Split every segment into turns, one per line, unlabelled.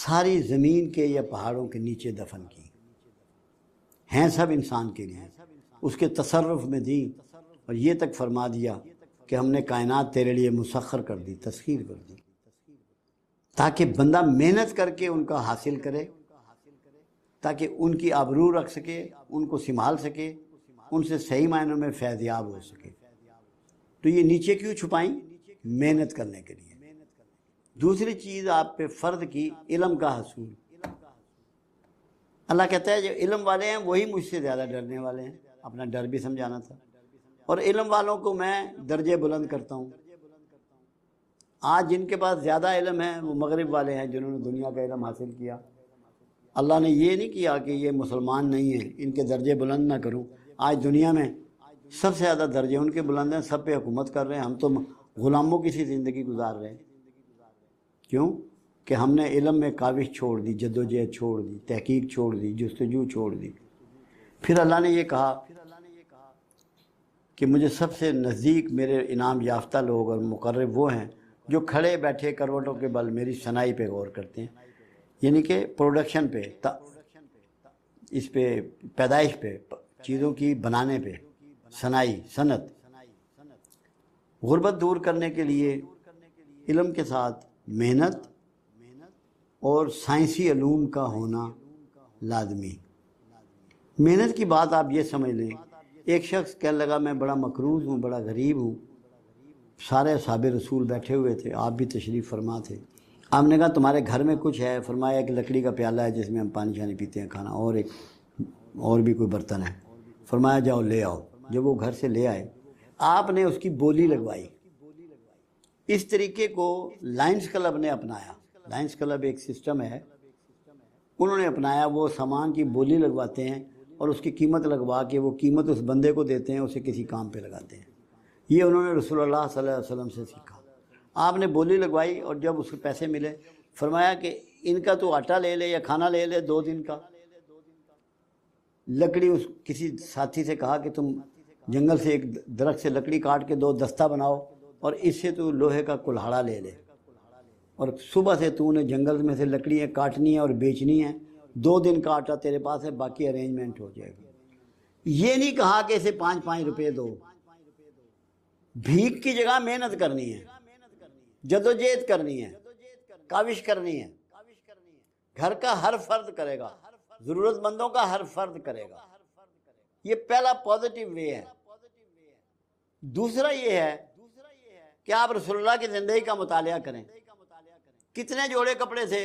ساری زمین کے یا پہاڑوں کے نیچے دفن کی، ہیں سب انسان کے لیے، اس کے تصرف میں دی، اور یہ تک فرما دیا کہ ہم نے کائنات تیرے لیے مسخر کر دی، تسخیر کر دی، تاکہ بندہ محنت کر کے ان کا حاصل کرے، تاکہ ان کی آبرو رکھ سکے، ان کو سنبھال سکے، ان سے صحیح معنوں میں فیض یاب ہو سکے۔ تو یہ نیچے کیوں چھپائیں؟ محنت کرنے کے لیے۔ دوسری چیز آپ پہ فرض کی علم کا حصول۔ اللہ کہتا ہے جو علم والے ہیں وہی مجھ سے زیادہ ڈرنے والے ہیں، اپنا ڈر بھی سمجھانا تھا، اور علم والوں کو میں درجے بلند کرتا ہوں۔ آج جن کے پاس زیادہ علم ہے وہ مغرب والے ہیں جنہوں نے دنیا کا علم حاصل کیا۔ اللہ نے یہ نہیں کیا کہ یہ مسلمان نہیں ہیں ان کے درجے بلند نہ کروں۔ آج دنیا میں سب سے زیادہ درجے ان کے بلند ہیں، سب پہ حکومت کر رہے ہیں، ہم تو غلاموں کی سی زندگی گزار رہے ہیں۔ کیوں؟ کہ ہم نے علم میں کاوش چھوڑ دی، جدوجہد چھوڑ دی، تحقیق چھوڑ دی، جستجو چھوڑ دی۔ پھر اللہ نے یہ کہا کہ مجھے سب سے نزدیک میرے انعام یافتہ لوگ اور مقرب وہ ہیں جو کھڑے بیٹھے کروٹوں کے بل میری صنائی پہ غور کرتے ہیں، یعنی کہ پروڈکشن پہ، اس پہ پیدائش پہ، چیزوں کی بنانے پہ، صنائی، صنعت۔ غربت دور کرنے کے لیے علم کے ساتھ محنت اور سائنسی علوم کا ہونا لازمی۔ محنت کی بات آپ یہ سمجھ لیں، ایک شخص کہنے لگا میں بڑا مقروض ہوں، بڑا غریب ہوں، سارے اصحاب رسول بیٹھے ہوئے تھے، آپ بھی تشریف فرما تھے۔ آپ نے کہا تمہارے گھر میں کچھ ہے؟ فرمایا ایک لکڑی کا پیالہ ہے جس میں ہم پانی شانی پیتے ہیں، کھانا، اور بھی کوئی برتن ہے۔ فرمایا جاؤ لے آؤ۔ جب وہ گھر سے لے آئے آپ نے اس کی بولی لگوائی۔ اس طریقے کو لائنز کلب نے اپنایا۔ لائنز کلب ایک سسٹم ہے، انہوں نے اپنایا، وہ سامان کی بولی لگواتے ہیں اور اس کی قیمت لگوا کے وہ قیمت اس بندے کو دیتے ہیں، اسے کسی کام پہ لگاتے ہیں۔ یہ انہوں نے رسول اللہ صلی اللہ علیہ وسلم سے سیکھا۔ آپ نے بولی لگوائی اور جب اس کے پیسے ملے فرمایا کہ ان کا تو آٹا لے لے یا کھانا لے لے 2 دن کا۔ لکڑی، اس کسی ساتھی سے کہا کہ تم جنگل سے ایک درخت سے لکڑی کاٹ کے 2 دستہ بناؤ اور اس سے تو لوہے کا کلہاڑا لے لے، اور صبح سے تو نے جنگل میں سے لکڑیاں کاٹنی ہیں اور بیچنی ہیں، 2 دن کا آٹا تیرے پاس ہے، باقی ارینجمنٹ ہو جائے گی۔ یہ نہیں کہا کہ اسے 5 روپے دو، بھیک کی جگہ محنت کرنی ہے، جدوجہد کرنی ہے، کاوش کرنی ہے۔ گھر کا ہر فرد کرے گا، ضرورت مندوں کا ہر فرد کرے گا۔ یہ پہلا پازیٹیو وے ہے۔ دوسرا یہ ہے کہ آپ رسول اللہ کی زندگی کا مطالعہ کریں۔ کتنے جوڑے کپڑے تھے،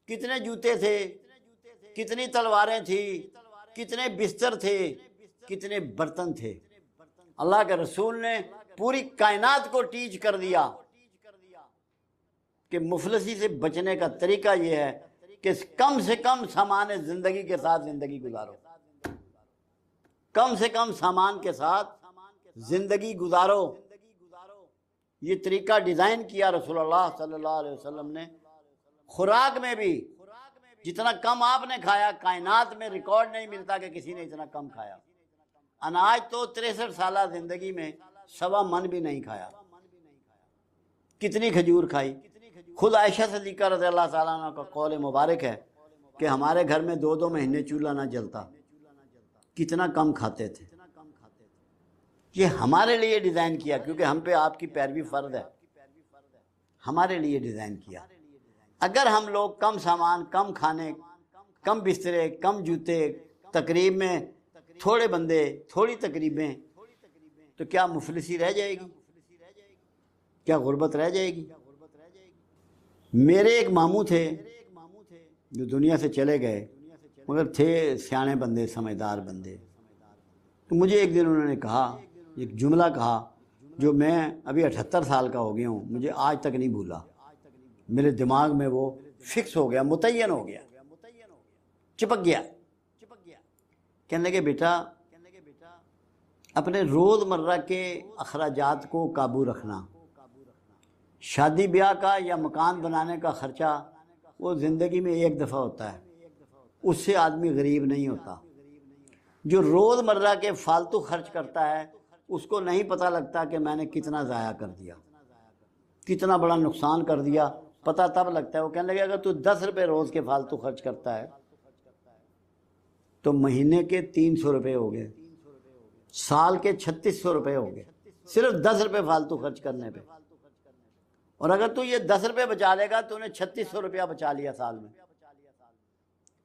کتنے جوتے تھے، کتنی تلواریں تھیں، کتنے بستر تھے، کتنے برتن تھے۔ اللہ کے رسول نے پوری کائنات کو ٹیچ کر دیا کہ مفلسی سے بچنے کا طریقہ یہ ہے کہ کم سے کم سامان زندگی کے ساتھ زندگی گزارو، کم سے کم سامان کے ساتھ زندگی گزارو۔ یہ طریقہ ڈیزائن کیا رسول اللہ صلی اللہ علیہ وسلم نے۔ خوراک میں بھی جتنا کم آپ نے کھایا، کائنات میں ریکارڈ نہیں ملتا کہ کسی نے اتنا کم کھایا۔ اناج تو 63 سالہ زندگی میں 1.25 من بھی نہیں کھایا۔ کتنی کھجور کھائی۔ خود عائشہ صدیقہ رضی اللہ تعالیٰ عنہ کا قول مبارک ہے کہ ہمارے گھر میں 2 مہینے چولہا نہ جلتا، کتنا کم کھاتے تھے۔ یہ ہمارے لیے ڈیزائن کیا، کیونکہ ہم پہ آپ کی پیروی فرض ہے، ہمارے لیے ڈیزائن کیا۔ اگر ہم لوگ کم سامان، کم کھانے، کم بسترے، کم جوتے، تقریب میں تھوڑے بندے، تھوڑی تقریبیں، تو کیا مفلسی رہ جائے گی؟ کیا غربت رہ جائے گی؟ میرے ایک ماموں تھے جو دنیا سے چلے گئے، مگر تھے سیانے بندے، سمجھدار بندے۔ تو مجھے ایک دن انہوں نے کہا، ایک جملہ کہا جو میں ابھی 78 سال کا ہو گیا ہوں، مجھے آج تک نہیں بھولا، میرے دماغ میں وہ فکس ہو گیا، متعین ہو گیا، چپک گیا۔ کہنے لگے بیٹا اپنے روز مرہ کے اخراجات کو قابو رکھنا، شادی بیاہ کا یا مکان بنانے کا خرچہ وہ زندگی میں ایک دفعہ ہوتا ہے، اس سے آدمی غریب نہیں ہوتا۔ جو روز مرہ کے فالتو خرچ کرتا ہے اس کو نہیں پتہ لگتا کہ میں نے کتنا ضائع کر دیا، کتنا بڑا نقصان کر دیا، پتہ تب لگتا ہے. وہ کہنے لگے اگر تو 10 روپے روز کے فالتو خرچ کرتا ہے تو مہینے کے 300 روپے ہو گئے, سال کے 3600 روپے ہو گئے, صرف 10 روپے فالتو خرچ کرنے پہ. اور اگر تو یہ 10 روپے بچا لے گا تو انہیں 3600 روپیہ بچا لیا سال میں.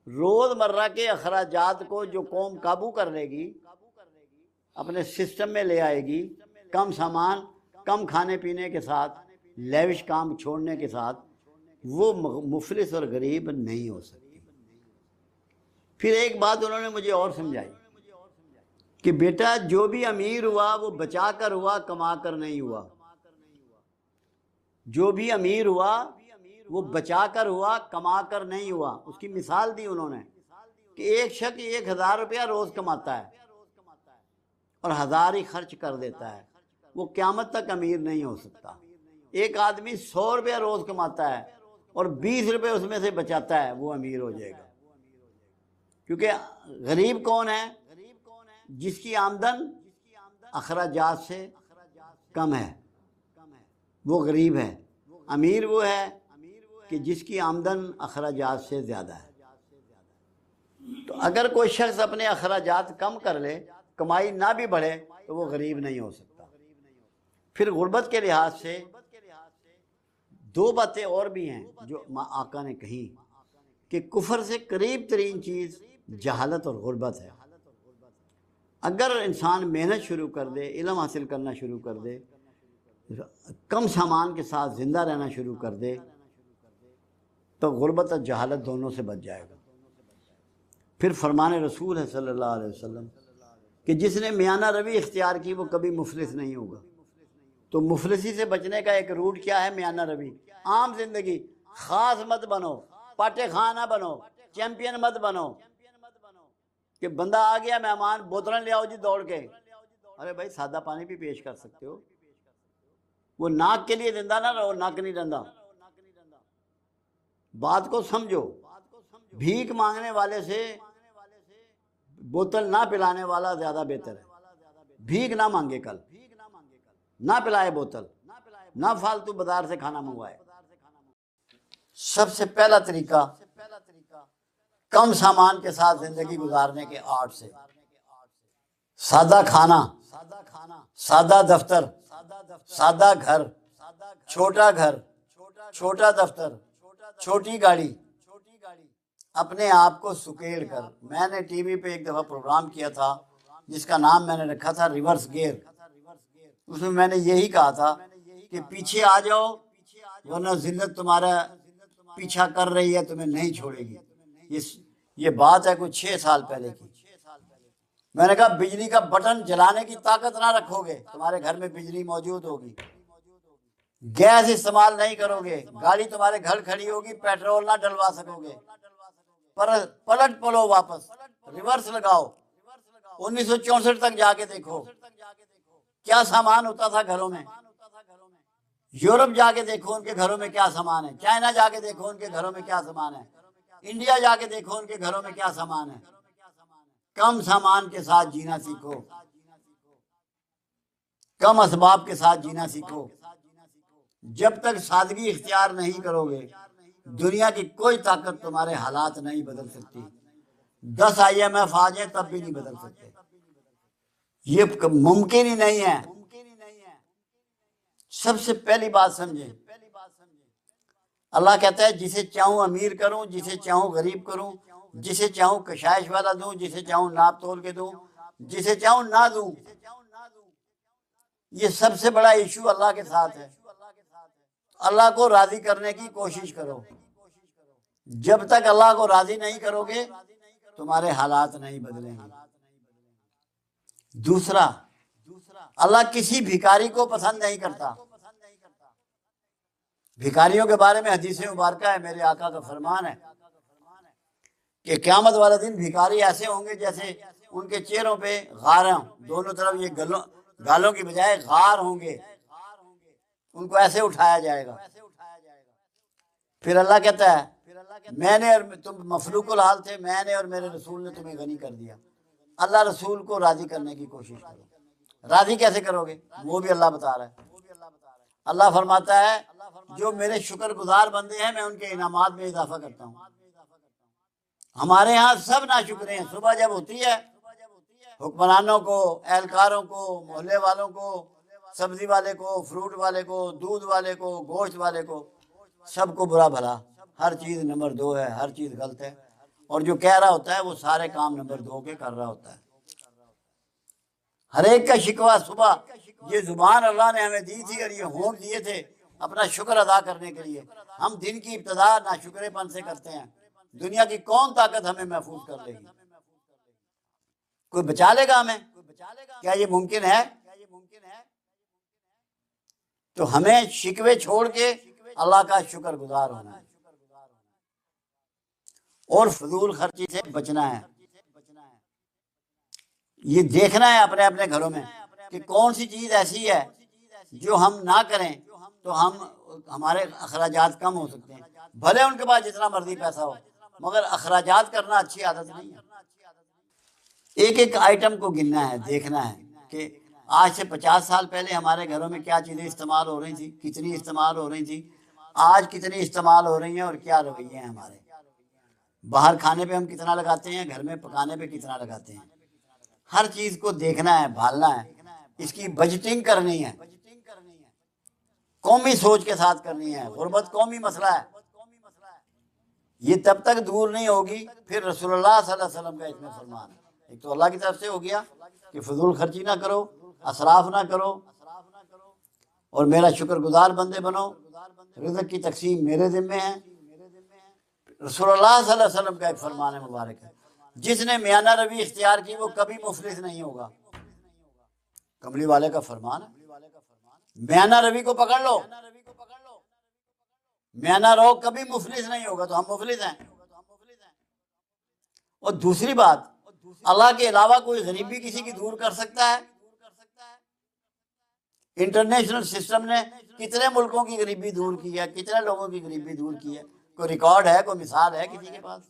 روز مرہ کے اخراجات کو جو قوم قابو کر لے گی, اپنے سسٹم میں لے آئے گی, کم سامان, کم کھانے پینے کے ساتھ, لیوش کام چھوڑنے کے ساتھ, وہ مفلس اور غریب نہیں ہو سکتی. پھر ایک بات انہوں نے مجھے اور سمجھائی کہ بیٹا جو بھی امیر ہوا وہ بچا کر ہوا, کما کر نہیں ہوا. جو بھی امیر ہوا وہ بچا کر ہوا, کما کر نہیں ہوا. اس کی مثال دی انہوں نے کہ ایک شخص 1000 روپیہ روز کماتا ہے اور 1000 ہی خرچ کر دیتا ہے, وہ قیامت تک امیر نہیں ہو سکتا. ایک آدمی 100 روپیہ روز کماتا ہے اور 20 روپے اس میں سے بچاتا ہے, وہ امیر ہو جائے گا. کیونکہ غریب کون ہے؟ جس کی آمدن اخراجات سے کم ہے, وہ غریب ہے. امیر وہ ہے کہ جس کی آمدن اخراجات سے زیادہ ہے. تو اگر کوئی شخص اپنے اخراجات کم کر لے, کمائی نہ بھی بڑھے, تو وہ غریب نہیں ہو سکتا. پھر غربت کے لحاظ سے 2 باتیں اور بھی ہیں جو آقا نے کہی کہ کفر سے قریب ترین چیز جہالت اور غربت ہے. اگر انسان محنت شروع کر دے, علم حاصل کرنا شروع کر دے, کم سامان کے ساتھ زندہ رہنا شروع کر دے, تو غربت اور جہالت دونوں سے بچ جائے گا. پھر فرمان رسول ہے صلی اللہ علیہ وسلم کہ جس نے میانہ روی اختیار کی وہ کبھی مفلس نہیں ہوگا. تو مفلسی سے بچنے کا ایک روٹ کیا ہے؟ میانہ روی. عام زندگی, خاص مت بنو, پاٹے خانہ بنو, چیمپئن مت بنو کہ بندہ آ گیا مہمان, بوتلیں لے آؤ جی دوڑ کے. ارے بھائی سادہ پانی بھی پیش کر سکتے ہو. وہ ناک کے لیے زندہ نہ رہو, ناک نہیں رندا. بات کو سمجھو. بھیک مانگنے والے سے بوتل نہ پلانے والا زیادہ بہتر ہے. بھیک نہ مانگے, کل نہ پلائے بوتل, نہ فالتو بازار سے کھانا منگوائے. سب سے پہلا طریقہ کم سامان کے ساتھ زندگی گزارنے کے آرٹ سے. سادہ کھانا, سادہ دفتر, سادہ گھر, چھوٹا دفتر, چھوٹی گاڑی. اپنے آپ کو سکیڑ کر. میں نے ٹی وی پہ ایک دفعہ پروگرام کیا تھا جس کا نام میں نے رکھا تھا ریورس گیئر. اس میں نے یہی کہا تھا کہ پیچھے آ جاؤ ورنہ ذلت تمہارا پیچھا کر رہی ہے, تمہیں نہیں چھوڑے گی. یہ بات ہے کوئی 6 سال پہلے کی. میں نے کہا بجلی کا بٹن جلانے کی طاقت نہ رکھو گے, تمہارے گھر میں بجلی موجود ہوگی. گیس استعمال نہیں کرو گے, گاڑی تمہارے گھر کھڑی ہوگی, پیٹرول نہ ڈلوا سکو گے. پلٹ پلو, واپس ریورس لگاؤ. 1964 تک جا کے دیکھو کیا سامان ہوتا تھا گھروں میں. یورپ جا کے دیکھو ان کے گھروں میں کیا سامان ہے. چائنا جا کے دیکھو ان کے گھروں میں کیا سامان ہے. انڈیا جا کے دیکھو ان کے گھروں میں کیا سامان ہے. کم سامان کے ساتھ جینا سیکھو, کم اسباب کے ساتھ جینا سیکھو. جب تک سادگی اختیار نہیں کرو گے, دنیا کی کوئی طاقت تمہارے حالات نہیں بدل سکتی. 10 IMF آ جائیں تب بھی نہیں بدل سکتے. یہ ممکن ہی نہیں ہے. سب سے پہلی بات سمجھیں, اللہ کہتا ہے جسے چاہوں امیر کروں, جسے چاہوں غریب کروں, جسے چاہوں کشائش والا دوں, جسے چاہوں ناپ تول کے دوں, جسے چاہوں نہ دوں. یہ سب سے بڑا ایشو اللہ کے ساتھ ہے. اللہ کو راضی کرنے کی کوشش کرو. جب تک اللہ کو راضی نہیں کرو گے تمہارے حالات نہیں بدلیں گے. دوسرا, اللہ کسی بھکاری کو پسند نہیں کرتا. بھکاریوں کے بارے میں حدیث مبارکہ ہے, میرے آقا کا فرمان ہے کہ قیامت والا دن بھکاری ایسے ہوں گے جیسے ان کے چہروں پہ غار ہوں, دونوں طرف یہ گالوں کی بجائے غار ہوں گے, ان کو ایسے اٹھایا جائے گا. پھر اللہ کہتا ہے میں نے اور تم مفلوق الحال تھے, میں نے اور میرے رسول نے تمہیں غنی کر دیا. اللہ رسول کو راضی کرنے کی کوشش کرو. راضی کیسے کرو گے وہ بھی اللہ بتا رہا ہے. اللہ فرماتا ہے جو میرے شکر گزار بندے ہیں میں ان کے انعامات میں اضافہ کرتا ہوں۔ ہمارے ہاں سب ناشکرے ہیں، صبح جب ہوتی ہے حکمرانوں کو، اہلکاروں کو، محلے والوں کو، سبزی والے کو، فروٹ والے کو، دودھ والے کو، گوشت والے کو، سب کو برا بھلا، ہر چیز نمبر 2 ہے، ہر چیز غلط ہے، اور جو کہہ رہا ہوتا ہے وہ سارے کام نمبر 2 کے کر رہا ہوتا ہے۔ ہر ایک کا شکوہ صبح، یہ زبان اللہ نے ہمیں دی تھی اور یہ ہونٹ دیے تھے اپنا شکر ادا کرنے کے لیے، ہم دن کی ابتدا ناشکرے پن سے کرتے ہیں۔ دنیا کی کون طاقت ہمیں محفوظ کر لے گی؟ کوئی بچا لے گا ہمیں؟ کیا یہ ممکن ہے؟ تو ہمیں شکوے چھوڑ کے اللہ کا شکر گزار ہونا ہے اور فضول خرچی سے بچنا ہے۔ یہ دیکھنا ہے اپنے اپنے گھروں میں کہ کون سی چیز ایسی ہے جو ہم نہ کریں تو ہمارے اخراجات کم ہو سکتے ہیں۔ بھلے ان کے پاس جتنا مرضی پیسہ ہو، مگر اخراجات کرنا اچھی عادت نہیں ہے۔ ایک ایک آئٹم کو گننا ہے، دیکھنا ہے کہ آج سے 50 سال پہلے ہمارے گھروں میں کیا چیزیں استعمال ہو رہی تھی، کتنی استعمال ہو رہی تھی، آج کتنی استعمال ہو رہی ہیں اور کیا رویے ہیں ہمارے۔ باہر کھانے پہ ہم کتنا لگاتے ہیں، گھر میں پکانے پہ کتنا لگاتے ہیں۔ ہر چیز کو دیکھنا ہے، بھالنا ہے، اس کی بجٹنگ کرنی ہے، قومی سوچ کے ساتھ کرنی ہے۔ غربت قومی مسئلہ ہے، یہ تب تک دور نہیں ہوگی۔ پھر رسول اللہ صلی اللہ علیہ وسلم کا اس میں فرمان ہے، ایک تو اللہ کی طرف سے ہو گیا کہ فضول خرچی نہ کرو، اسراف نہ کرو، اور میرا شکر گزار بندے بنو، رزق کی تقسیم میرے ذمے ہے۔ رسول اللہ صلی اللہ علیہ وسلم کا ایک فرمان مبارک ہے، جس نے میانہ روی اختیار کی وہ کبھی مفلس نہیں ہوگا۔ کملی والے کا فرمان ہے، میانہ روی کو پکڑ لو، میانہ رو، کبھی مفلس نہیں ہوگا۔ تو ہم مفلس ہیں۔ اور دوسری بات، اللہ کے علاوہ کوئی غریبی کسی کی دور کر سکتا ہے؟ انٹرنیشنل سسٹم نے کتنے ملکوں کی غریبی دور کی ہے، کتنے لوگوں کی غریبی دور کی ہے؟ کوئی ریکارڈ ہے، کوئی مثال ہے کسی کے پاس؟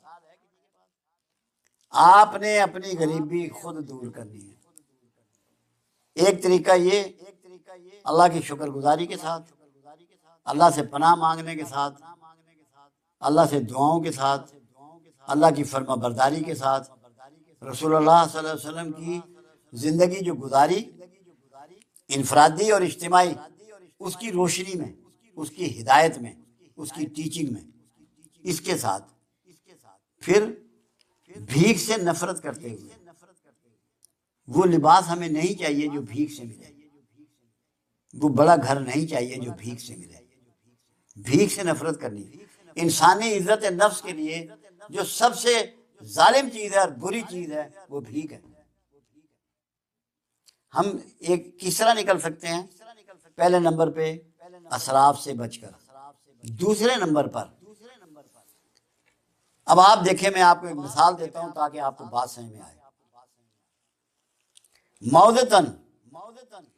آپ نے اپنی غریبی خود دور کرنی ہے۔ ایک طریقہ یہ اللہ کی شکر گزاری کے ساتھ، اللہ سے پناہ مانگنے کے ساتھ، اللہ سے دعاؤں کے ساتھ، اللہ کی فرما برداری کے ساتھ، رسول اللہ صلی اللہ علیہ وسلم کی زندگی جو گزاری انفرادی اور اجتماعی، اس کی روشنی میں، اس کی ہدایت میں، اس کی ٹیچنگ میں، اس کے ساتھ پھر بھیک سے نفرت کرتے ہوئے، وہ لباس ہمیں نہیں چاہیے جو بھیک سے ملے، وہ بڑا گھر نہیں چاہیے جو بھیک سے ملے۔ بھیک سے نفرت کرنی، انسانی عزت نفس کے لیے جو سب سے ظالم چیز ہے اور بری چیز ہے وہ بھیک ہے۔ ہم ایک کس طرح نکل سکتے ہیں؟ پہلے نمبر پہ اسراف سے بچ کر، دوسرے نمبر پر اب آپ دیکھیں، میں آپ کو ایک مثال دیتا ہوں تاکہ آپ کو بات سمجھ میں آئے۔ ماؤ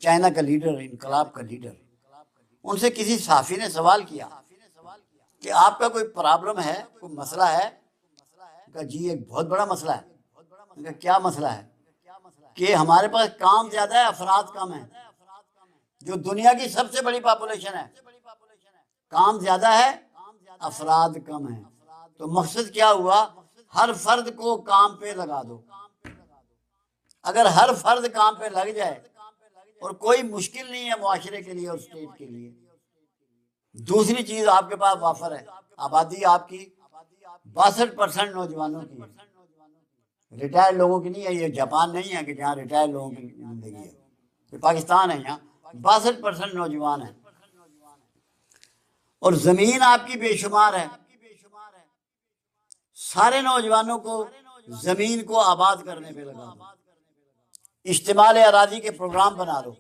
چائنا کا لیڈر، انقلاب کا لیڈر، ان سے کسی صحافی نے سوال کیا کہ آپ کا کوئی پرابلم ہے، کوئی مسئلہ ہے؟ کہا جی ایک بہت بڑا مسئلہ ہے۔ کہا کیا مسئلہ ہے؟ کہ ہمارے پاس کام زیادہ ہے، افراد کم ہیں، جو دنیا کی سب سے بڑی پاپولیشن ہے، کام زیادہ ہے، افراد کم ہیں۔ تو مقصد کیا ہوا؟ ہر فرد کو کام پہ لگا دو۔ اگر ہر فرد کام پہ لگ جائے اور کوئی مشکل نہیں ہے معاشرے کے لیے اور اسٹیٹ کے لیے۔ دوسری چیز آپ کے پاس وافر ہے، آبادی آپ کی 62% نوجوانوں کی ہے، ریٹائرڈ لوگوں کی نہیں ہے۔ یہ جاپان نہیں ہے کہ جہاں ریٹائرڈ لوگوں کی زندگی ہے، یہ پاکستان ہے، یہاں 62% نوجوان ہیں، اور زمین آپ کی بے شمار ہے۔ سارے نوجوانوں کو زمین کو آباد کرنے پہ لگا دو، اشتمال اراضی کے پروگرام بنا دو،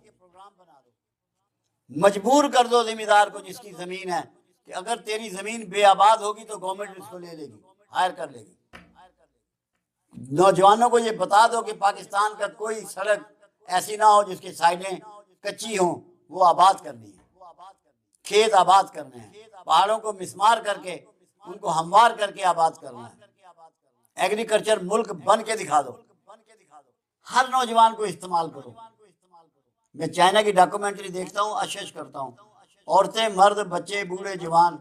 مجبور کر دو ذمہ دار کو جس کی زمین ہے کہ اگر تیری زمین بے آباد ہوگی تو گورنمنٹ اس کو لے لے گی، ہائر کر لے گی۔ نوجوانوں کو یہ بتا دو کہ پاکستان کا کوئی سڑک ایسی نہ ہو جس کی سائڈیں کچی ہوں، وہ آباد کرنی ہے، کھیت آباد کرنے ہیں، پہاڑوں کو مسمار کر کے ان کو ہموار کر کے آباد کرنا ہے۔ ایگریکلچر ملک بن کے دکھا دو، ہر نوجوان کو استعمال کرو۔ میں چائنا کی ڈاکومنٹری دیکھتا ہوں، اشش کرتا ہوں، عورتیں، مرد، بچے، بوڑھے، جوان